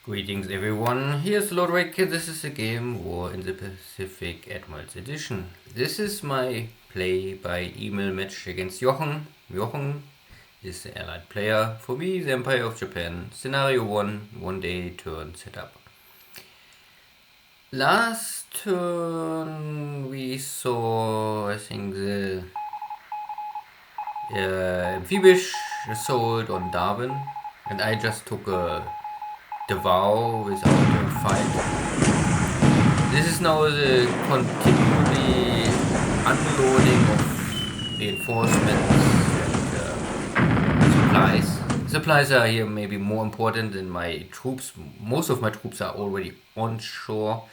Greetings everyone, here's Lodrik. This is a game War in the Pacific Admirals Edition. This is my play by email match against Jochen. Jochen is the allied player. For me, the Empire of Japan. Scenario 1, 1 day turn setup. Last turn we saw, I think, the amphibious assault on Darwin, and I just took a devour without a fight. This is now the continually unloading of reinforcements and supplies. Supplies are here maybe more important than my troops. Most of my troops are already onshore.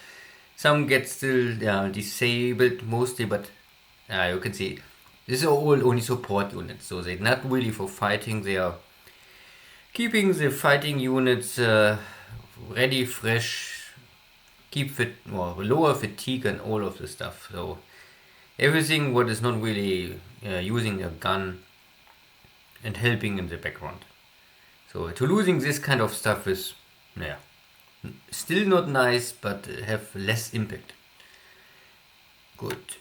Some get still disabled mostly, but you can see this is all only support units, so they're not really for fighting. They are keeping the fighting units ready, fresh, keep fit or lower fatigue and all of the stuff. So everything what is not really using a gun and helping in the background. So to losing this kind of stuff is still not nice, but have less impact. Good.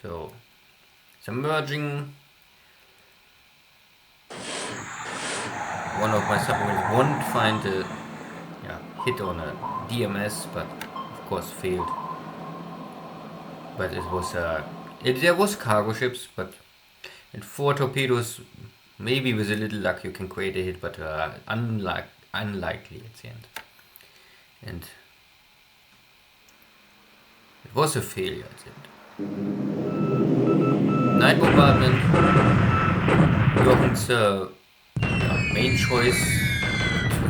So, submerging. One of my submarines won't find a hit on a DMS, but of course failed. But it was there was cargo ships, but and 4 torpedoes, maybe with a little luck you can create a hit, but unlikely at the end. And it was a failure at the end. Night bombardment. Jochen's main choice to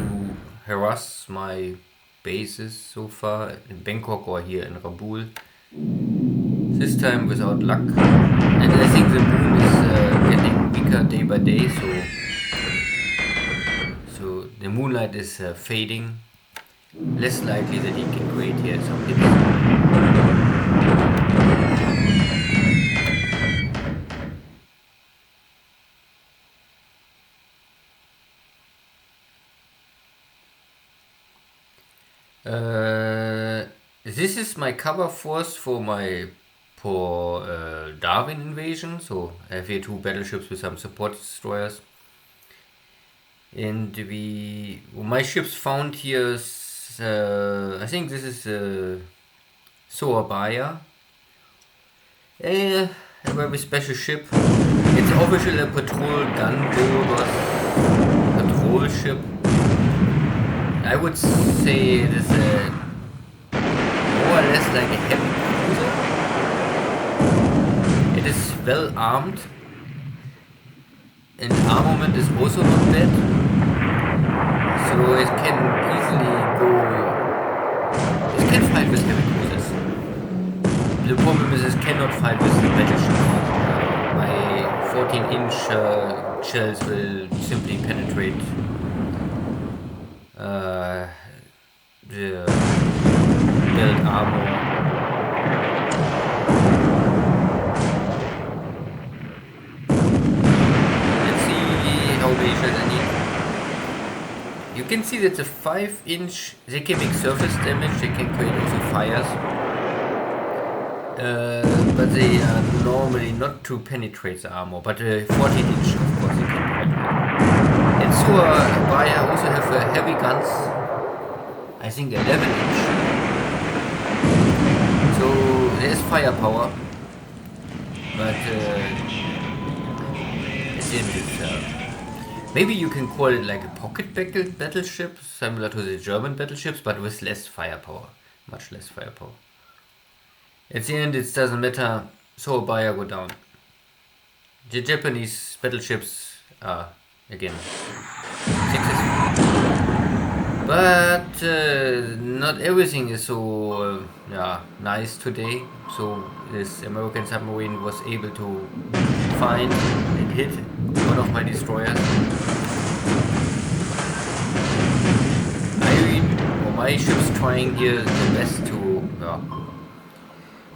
harass my bases so far in Bangkok or here in Rabaul. This time without luck. And I think the moon is getting weaker day by day, so the moonlight is fading. Less likely that he can create here some hits. This is my cover force for Darwin Invasion. So I have here 2 battleships with some support destroyers, and my ships found here. I think this is Surabaya, a very special ship. It's officially a patrol gunboat patrol ship. I would say it is more or less like a heavy cruiser. It is well armed, and armament is also not bad, so it can easily go. It can fight with heavy cruisers. The problem is it cannot fight with the battleships. My 14-inch shells will simply penetrate the build armor. Let's see how many shells I need. You can see that the 5-inch, they can make surface damage, they can create also fires, but they are normally not to penetrate the armor, but 14-inch of course they can penetrate. And Surabaya also have heavy guns, I think 11-inch. So there's firepower, but maybe you can call it like a pocket battleship, similar to the German battleships, but with less firepower, much less firepower. At the end, it doesn't matter. Surabaya go down. The Japanese battleships are again successful. But not everything is so nice today. So this American submarine was able to find and hit one of my destroyers. my ship's trying here the best to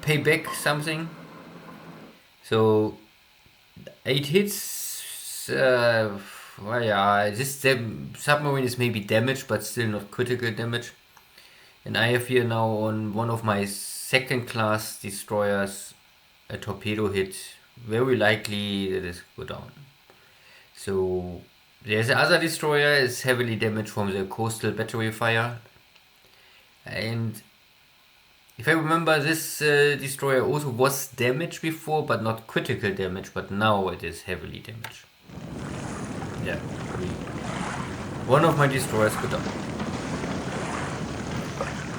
pay back something. So 8 hits. Well, yeah, this submarine is maybe damaged, but still not critical damage. And I have here now on one of my second class destroyers a torpedo hit. Very likely that is go down. So there's the other destroyer is heavily damaged from the coastal battery fire. And if I remember, this destroyer also was damaged before, but not critical damage, but now it is heavily damaged. Yeah, one of my destroyers go down.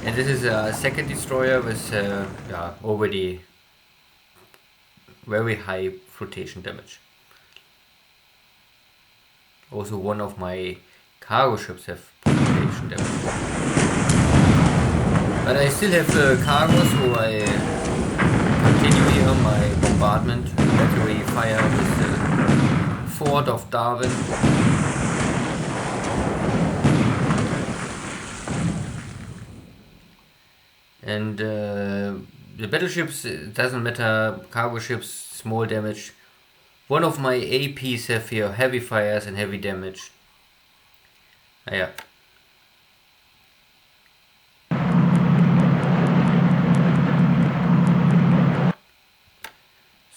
And this is a second destroyer with already very high flotation damage. Also one of my cargo ships have flotation damage. But I still have cargo, so I continue here my bombardment, battery fire with the fort of Darwin. And the battleships, it doesn't matter, cargo ships, small damage. One of my APs have here heavy fires and heavy damage. Yeah.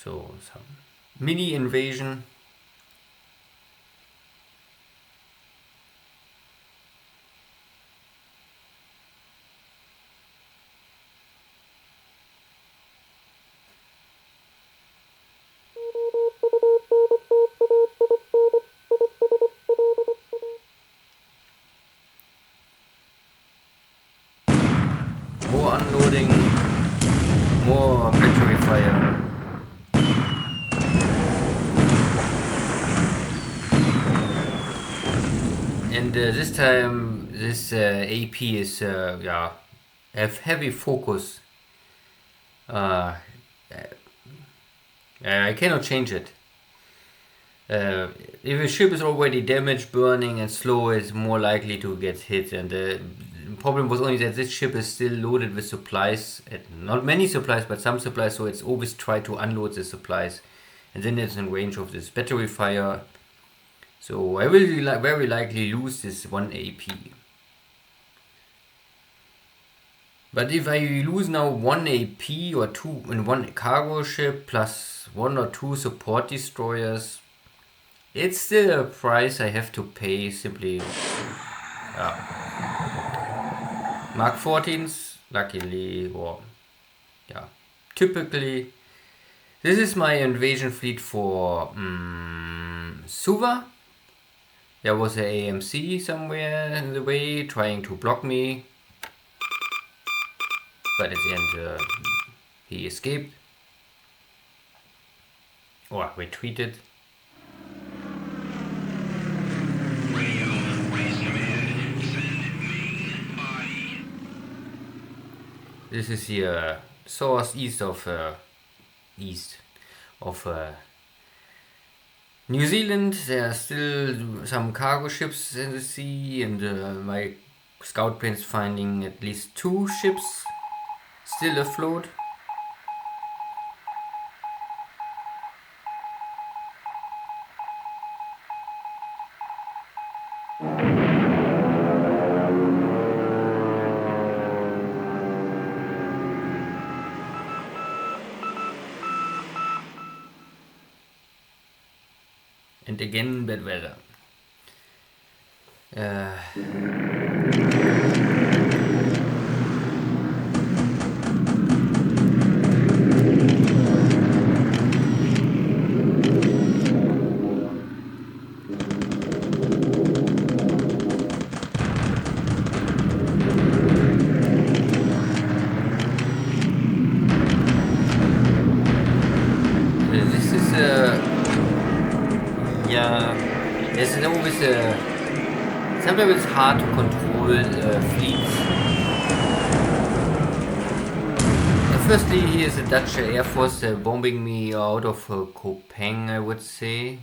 So, some mini invasion. More unloading, more battery fire. And this time, this AP is have heavy focus. I cannot change it. If a ship is already damaged, burning, and slow, it's more likely to get hit. And the problem was only that this ship is still loaded with supplies. Not many supplies, but some supplies. So it's always try to unload the supplies, and then it's in range of this battery fire. So I will very likely lose this 1 AP. But if I lose now 1 AP or 2 in 1 cargo ship plus 1 or 2 support destroyers, it's still a price I have to pay simply. Mark 14s, luckily, or typically. This is my invasion fleet for Suva. There was an AMC somewhere in the way trying to block me, but at the end he escaped or retreated. This is the source east of New Zealand. There are still some cargo ships in the sea, and my scout plane is finding at least 2 ships still afloat. And again, bad weather. This is there's always sometimes it's hard to control fleets. Firstly, here's the Dutch Air Force bombing me out of Kopeng, I would say.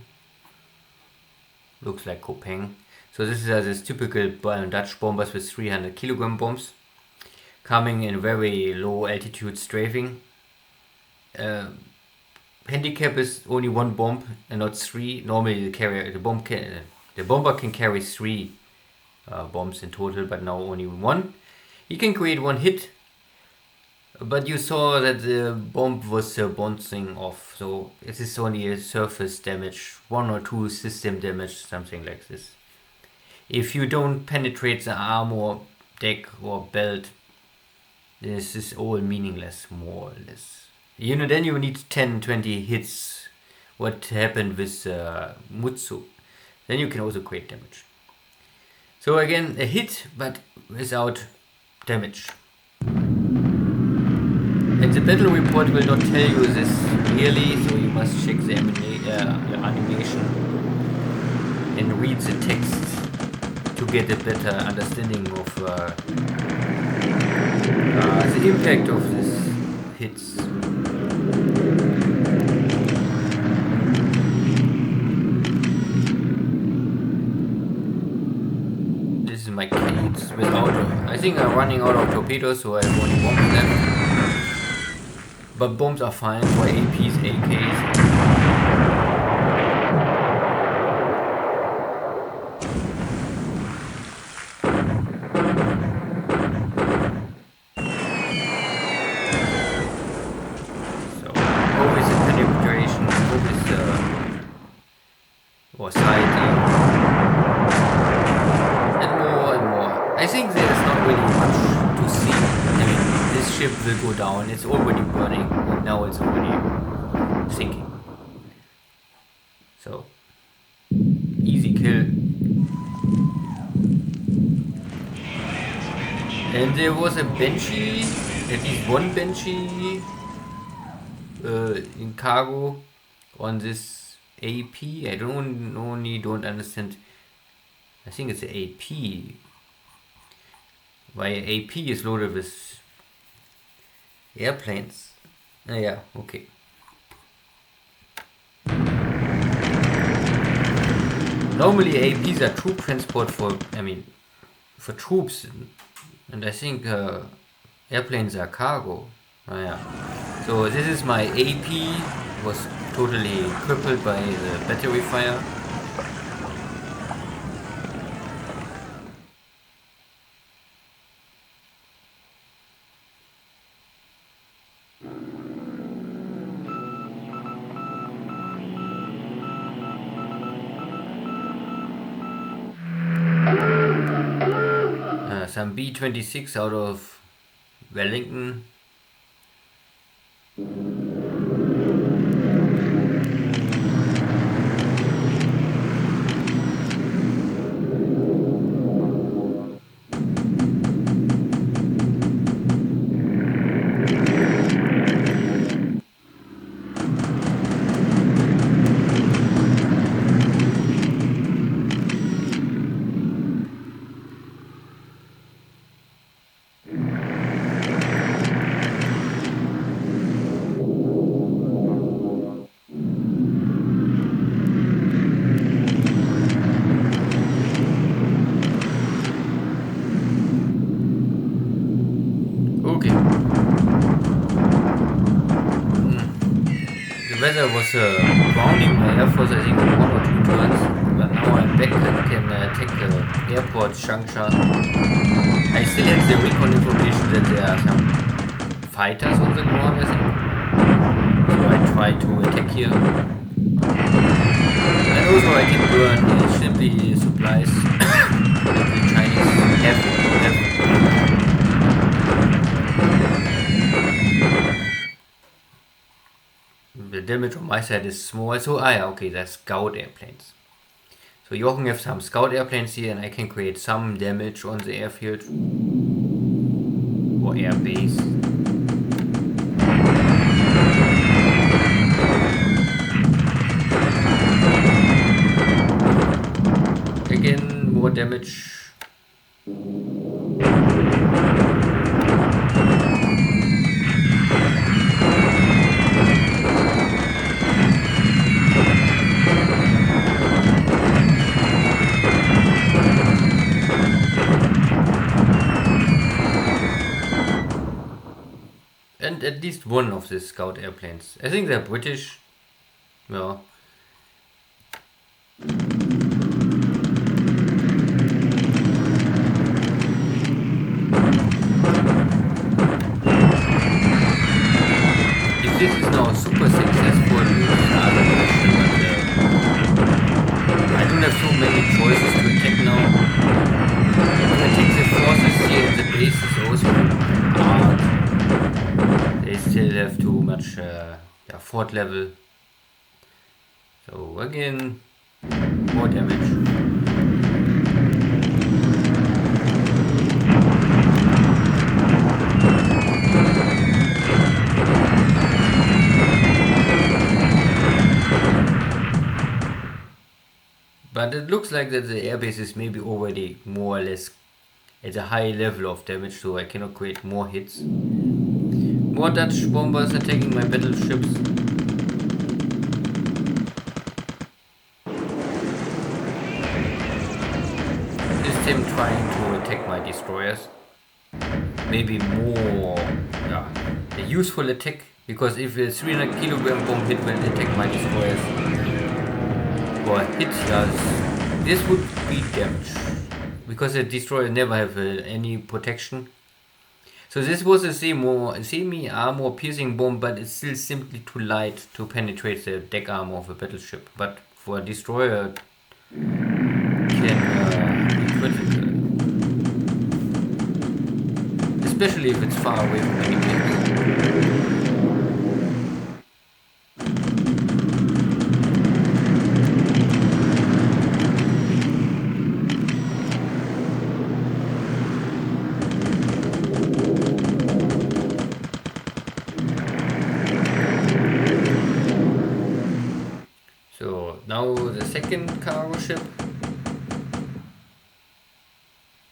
Looks like Kopeng. So this is this typical Dutch bombers with 300 kilogram bombs, coming in very low altitude strafing. Handicap is only one bomb and not three. Normally the bomber can carry three bombs in total, but now only one. You can create one hit, but you saw that the bomb was bouncing off, so it is only a surface damage, 1 or 2 system damage, something like this. If you don't penetrate the armor, deck or belt, this is all meaningless, more or less. Then you need 10-20 hits. What happened with Mutsu? Then you can also create damage. So again, a hit, but without damage. And the battle report will not tell you this really, so you must check the animation and read the text to get a better understanding of the impact of these hits. This is my cage without. I think I'm running out of torpedoes, so I have only bombs left. But bombs are fine for APs, AKs. Or sighting, and more. I think there's not really much to see. I mean, this ship will go down. It's already burning, and now it's already sinking. So, easy kill. And there was a Banshee, at least one Banshee in cargo on this AP. I don't understand. I think it's an AP. Why AP is loaded with airplanes? Yeah, okay. Normally APs are troop transport for troops, and I think airplanes are cargo. Yeah. So this is my AP. Was totally crippled by the battery fire. Some B-26 out of Wellington. Weather was grounding my Air Force, I think, 1 or 2 turns, but now I'm back and can take the airport juncture. I still have the recon information that there are some fighters on the ground, I think. So I try to attack here. And also I can burn simply supplies that the Chinese have. The damage on my side is small, so okay, that's scout airplanes. So Jochen have some scout airplanes here, and I can create some damage on the airfield or air base. Again, more damage. at least one of the scout airplanes. I think they're British. Yeah. If this is now super successful, I don't have so many choices to attack now. I think the forces here in the base is also hard. They still have too much fort level. So again, more damage. But it looks like that the airbase is maybe already more or less at a high level of damage, so I cannot create more hits. More Dutch bombers attacking my battleships. This time trying to attack my destroyers. Maybe more a useful attack, because if a 300 kilogram bomb hit will attack my destroyers, or hit us, this would be damage, because the destroyer never have any protection. So this was a semi-armor piercing bomb, but it's still simply too light to penetrate the deck armor of a battleship. But for a destroyer, can be critical, especially if it's far away from any place. Now the second cargo ship,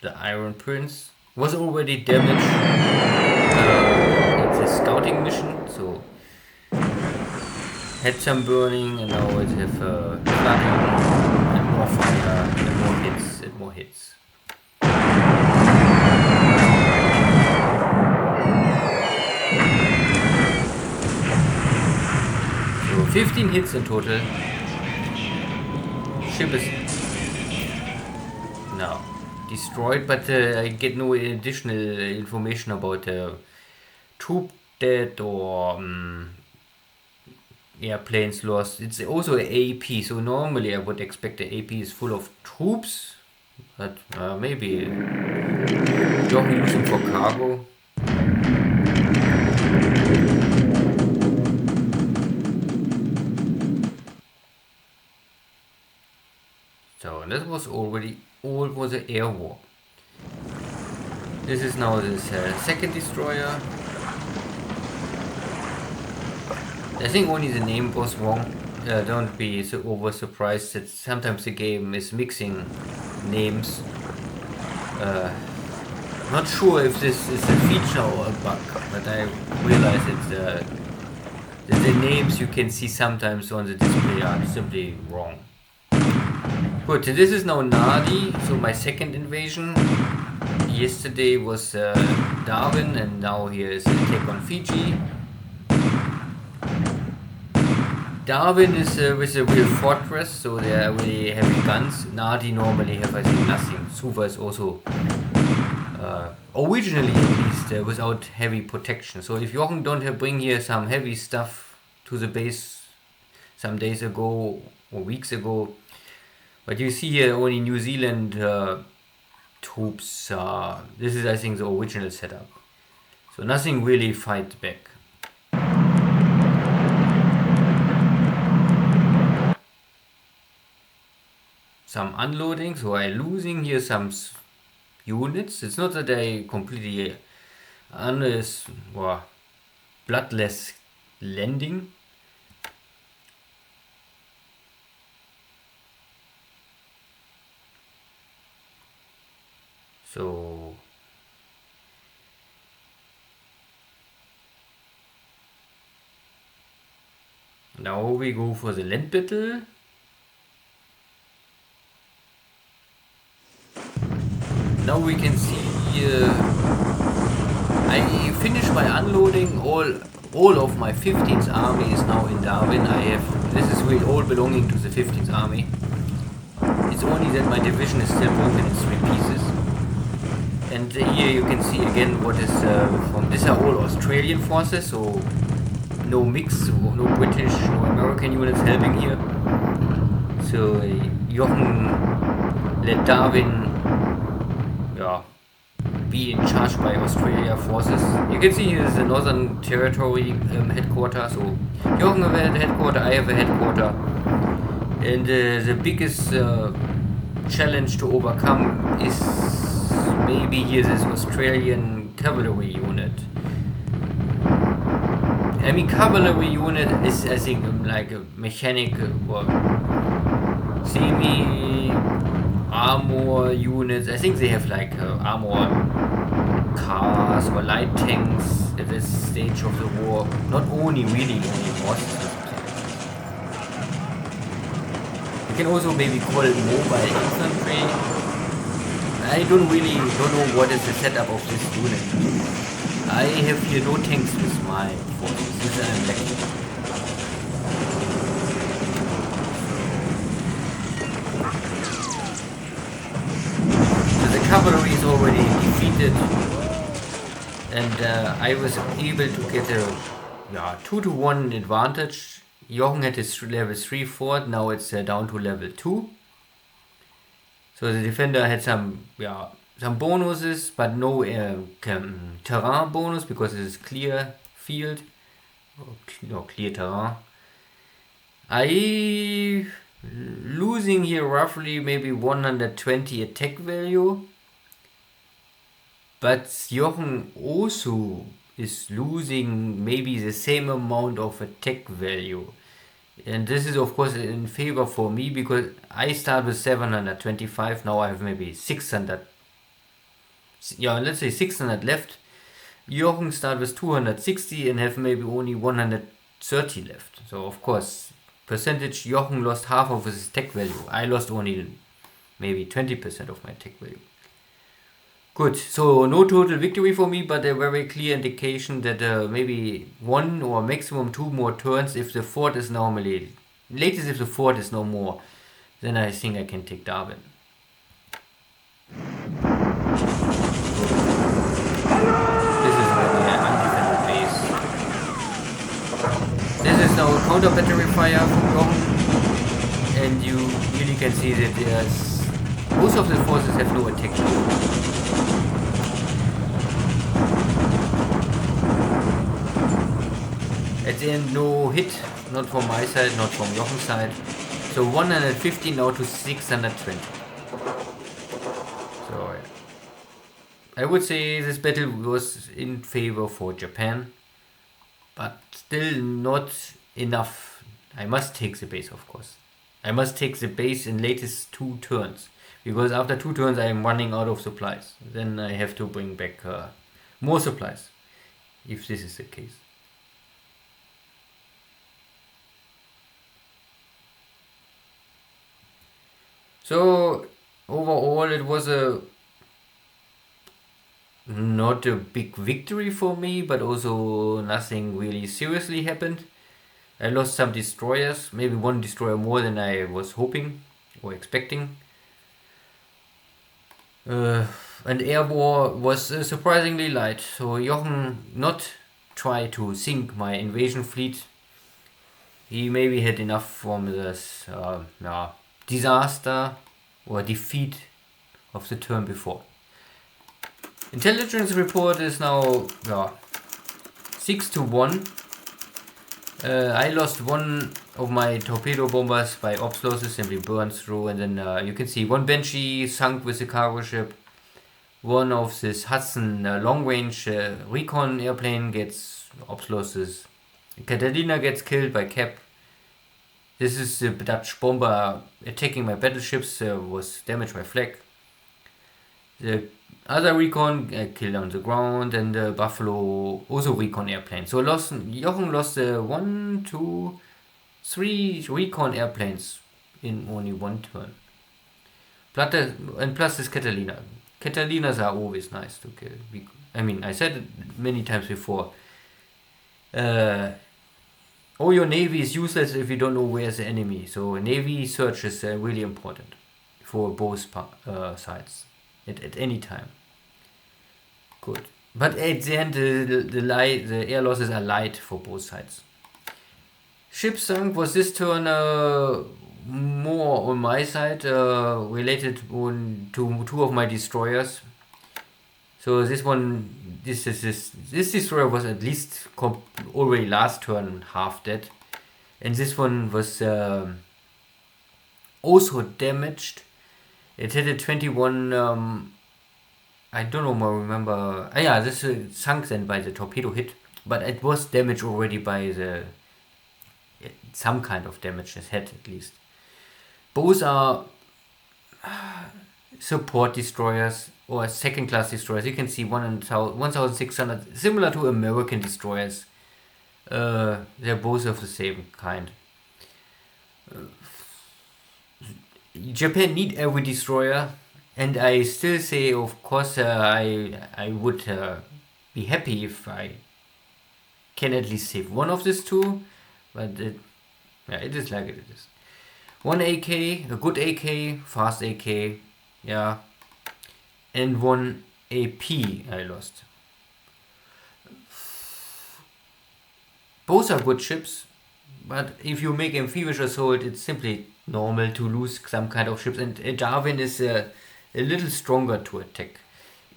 the Iron Prince, was already damaged. It's a scouting mission, so had some burning, and now it have flooding and more fire and more hits and more hits. So 15 hits in total. Ship is now destroyed, but I get no additional information about troop dead or airplanes lost. It's also an AP, so normally I would expect the AP is full of troops, but maybe don't use them for cargo. So that was already all for the air war. This is now the second destroyer. I think only the name was wrong. Don't be so over surprised that sometimes the game is mixing names. Not sure if this is a feature or a bug, but I realize that the names you can see sometimes on the display are simply wrong. Good, this is now Nadi, so my second invasion. Yesterday was Darwin, and now here is an attack on Fiji. Darwin is with a real fortress, so they are really heavy guns. Nadi normally have, I think, nothing. Suva is also originally at least without heavy protection. So if Jochen don't bring here some heavy stuff to the base some days ago or weeks ago, but you see here only New Zealand troops. This is, I think, the original setup. So nothing really fight back. Some unloading, so I'm losing here some units. It's not that I completely bloodless landing. So now we go for the land battle. Now we can see I finished my unloading. All of my 15th army is now in Darwin. This is really all belonging to the 15th army. It's only that my division is still broken in 3 pieces. And here you can see again what is from. These are all Australian forces, so no mix, no British, no American units helping here. So Jochen let Darwin be in charge by Australia forces. You can see here is the Northern Territory headquarters. So Jochen have a headquarter, I have a headquarter. And the biggest challenge to overcome is maybe here this Australian cavalry unit. I mean, cavalry unit is, I think, like a mechanic or semi-armor units. I think they have like armor cars or light tanks at this stage of the war. Not only horses. You can also maybe call it mobile infantry. I don't know what is the setup of this unit. I have here no tanks with my forces. This I'm lacking. So the cavalry is already defeated, and I was able to get a 2-to-1 advantage. Jochen had his level 3 fort, now it's down to level 2. So the defender had some bonuses, but no terrain bonus because it is clear field, clear terrain. I losing here roughly maybe 120 attack value, but Jochen also is losing maybe the same amount of attack value. And this is of course in favor for me because I start with 725, now I have maybe 600, let's say 600 left. Jochen start with 260 and have maybe only 130 left. So of course, percentage, Jochen lost half of his attack value. I lost only maybe 20% of my attack value. Good, so no total victory for me, but a very clear indication that maybe 1 or maximum 2 more turns, if the fort is normally, latest if the fort is no more, then I think I can take Darwin. This is really an undefended base. This is now counter battery fire from Jochen, and you really can see that most of the forces have no attack. At the end, no hit, not from my side, not from Jochen's side. So 150 now to 620. So I would say this battle was in favor for Japan, but still not enough. I must take the base, of course. I must take the base in latest 2 turns, because after 2 turns I am running out of supplies. Then I have to bring back more supplies, if this is the case. So overall it was not a big victory for me, but also nothing really seriously happened. I lost some destroyers, maybe 1 destroyer more than I was hoping or expecting. And air war was surprisingly light, so Jochen not try to sink my invasion fleet. He maybe had enough from this disaster or defeat of the turn before. Intelligence report is now 6-1. I lost 1 of my torpedo bombers by ops losses, simply burned through, and then you can see 1 Banshee sunk with the cargo ship. 1 of this Hudson long range recon airplane gets ops losses. Catalina gets killed by Cap. This is the Dutch bomber attacking my battleships, was damaged by flak. The other recon killed on the ground, and the Buffalo also recon airplane. So Jochen lost 1, 2, 3 recon airplanes in only 1 turn. Plus this Catalina. Catalinas are always nice to kill. I mean, I said it many times before. All your navy is useless if you don't know where's the enemy. So navy search is really important for both sides at any time. Good. But at the end, the air losses are light for both sides. Ship sunk was this turn more on my side, related to two of my destroyers. So this destroyer was at least already last turn half dead, and this one was also damaged. It had a 21. I don't know more remember. Yeah, this sunk then by the torpedo hit, but it was damaged already by the some kind of damage it had at least. Both are support destroyers or second class destroyers. You can see 1,600, similar to American destroyers. They're both of the same kind. Japan need every destroyer, and I still say, of course, I would be happy if I can at least save one of these two, but it is like it is. One AK, a good AK, fast AK, yeah, and one AP I lost. Both are good ships, but if you make amphibious assault, it's simply normal to lose some kind of ships, and Darwin is a little stronger to attack.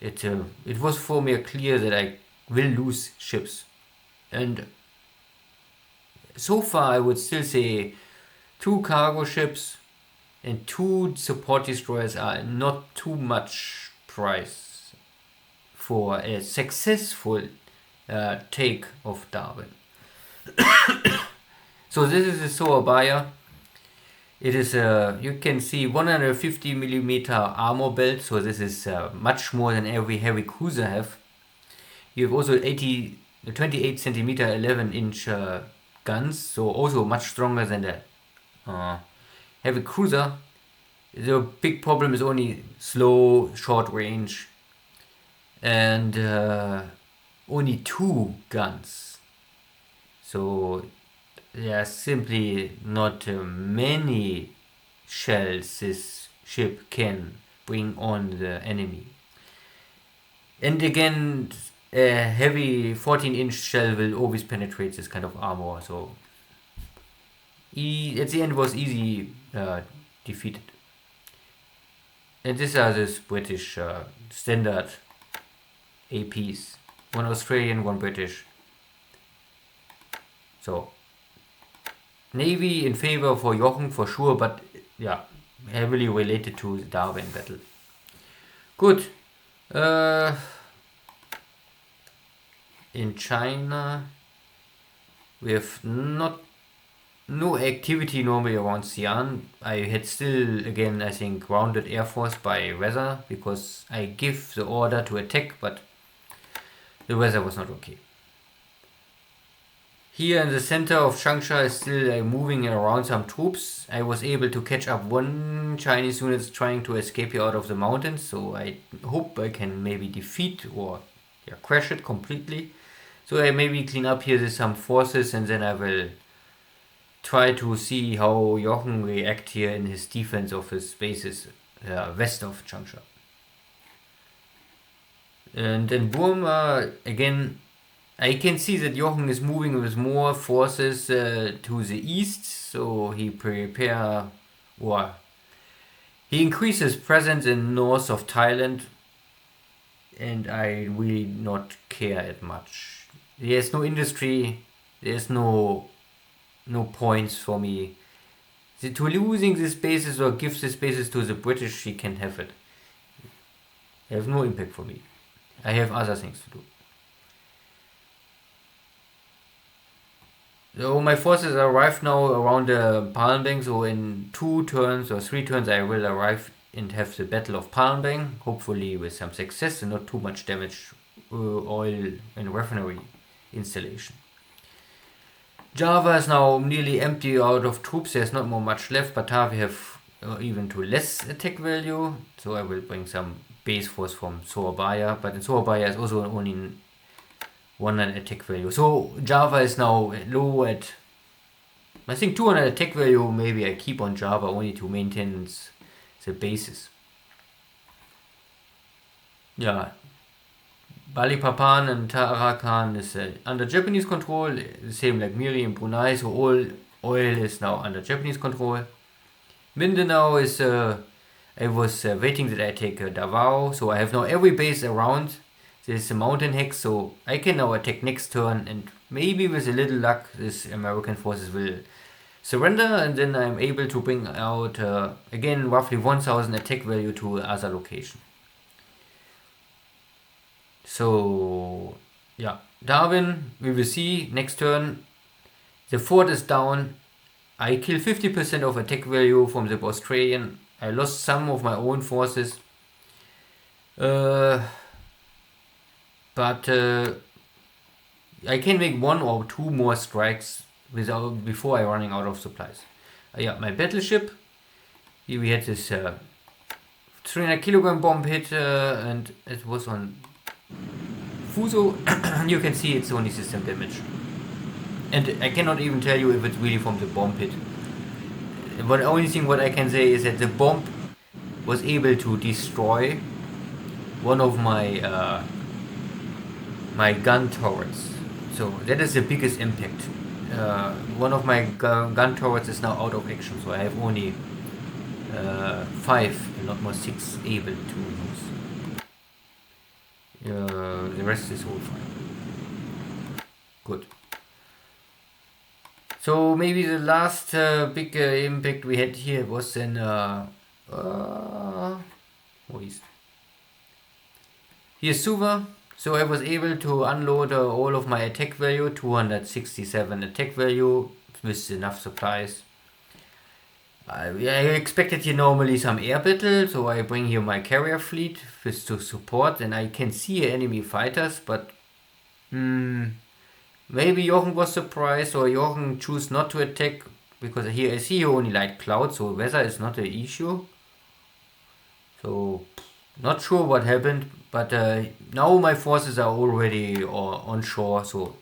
It was for me clear that I will lose ships, and so far I would still say 2 cargo ships and 2 support destroyers are not too much price for a successful take of Darwin. So this is a Suva buyer. It is you can see 150 millimeter armor belt, so this is much more than every heavy cruiser have. You have also 28 centimeter 11-inch guns, so also much stronger than the heavy cruiser. The big problem is only slow, short range, and only 2 guns. So there are simply not many shells this ship can bring on the enemy. And again, a heavy 14-inch shell will always penetrate this kind of armor, so at the end was easy defeated. And these are this British standard APs. One Australian, one British. So Navy in favor for Jochen for sure, but yeah, heavily related to the Darwin battle. Good. In China, we have no activity normally around Xi'an. I had still, again, I think, grounded Air Force by weather, because I give the order to attack, but the weather was not okay. Here in the center of Changsha is still moving around some troops. I was able to catch up one Chinese unit trying to escape here out of the mountains, so I hope I can maybe defeat or crash it completely. So I maybe clean up here some forces, and then I will try to see how Jochen react here in his defense of his bases west of Changsha. And in Burma, again, I can see that Jochen is moving with more forces to the east, so he increases presence in north of Thailand, and I really not care that much. There's no industry, there's no points for me. To losing these bases or give these bases to the British, he can have it. They have no impact for me. I have other things to do. So my forces arrive now around the Palembang, so in 2 turns or 3 turns I will arrive and have the Battle of Palembang, hopefully with some success and not too much damage oil and refinery installation. Java is now nearly empty out of troops, there's not more much left. Batavi have even to less attack value, so I will bring some base force from Surabaya, but in Surabaya is also only 100 attack value. So Java is now low at, I think, 200 attack value. Maybe I keep on Java only to maintain the basis. Yeah, Balikpapan and Tarakan is under Japanese control, the same like Miri and Brunei, so all oil is now under Japanese control. Mindanao is, I was waiting that I take Davao, so I have now every base around. There's a mountain hex, so I can now attack next turn, and maybe with a little luck, this American forces will surrender, and then I'm able to bring out, again, roughly 1000 attack value to other location. So, yeah, Darwin, we will see next turn. The fort is down. I kill 50% of attack value from the Australian. I lost some of my own forces. But I can make 1 or 2 more strikes before I running out of supplies. Yeah, my battleship. Here we had this 300 kilogram bomb hit, and it was on Fuso. You can see it's only system damage. And I cannot even tell you if it's really from the bomb hit. But the only thing what I can say is that the bomb was able to destroy one of my my gun turrets. So that is the biggest impact. One of my gun turrets is now out of action, so I have only 5 and not more 6 able to use. The rest is all fine. Good. So maybe the last big impact we had here was in here's Suva. So I was able to unload all of my attack value, 267 attack value with enough supplies. I expected here normally some air battle, so I bring here my carrier fleet with to support, and I can see enemy fighters, but maybe Jochen was surprised, or Jochen chose not to attack, because here I see only light clouds, so weather is not an issue. So, not sure what happened, but now my forces are already on shore, so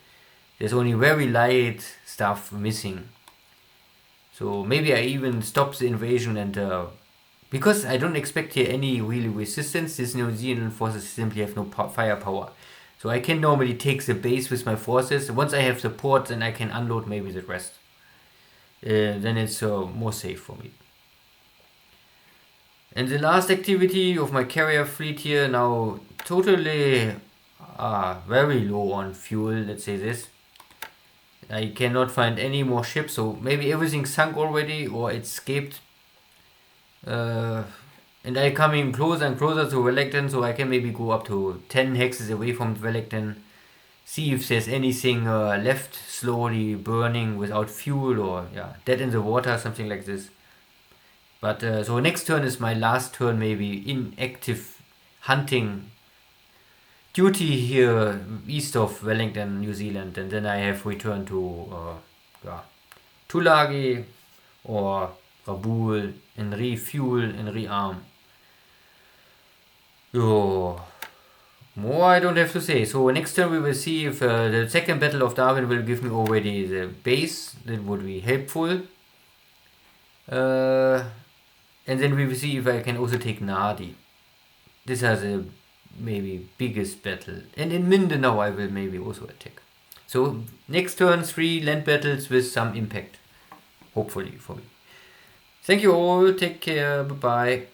there's only very light stuff missing. So maybe I even stop the invasion, and because I don't expect here any really resistance, these New Zealand forces simply have no firepower. So I can normally take the base with my forces. Once I have the port, then I can unload maybe the rest. Then it's more safe for me. And the last activity of my carrier fleet here, now totally very low on fuel, let's say this. I cannot find any more ships, so maybe everything sunk already or it escaped. And I coming closer and closer to Wellington, so I can maybe go up to 10 hexes away from Wellington. See if there's anything left slowly burning without fuel, or dead in the water, something like this. But so next turn is my last turn, maybe in active hunting duty here east of Wellington, New Zealand, and then I have returned to Tulagi or Rabaul and refuel and rearm. More I don't have to say. So next turn we will see if the second battle of Darwin will give me already the base. That would be helpful. And then we will see if I can also take Nadi. This has a maybe biggest battle. And in Mindanao I will maybe also attack. So next turn 3 land battles with some impact. Hopefully for me. Thank you all. Take care. Bye bye.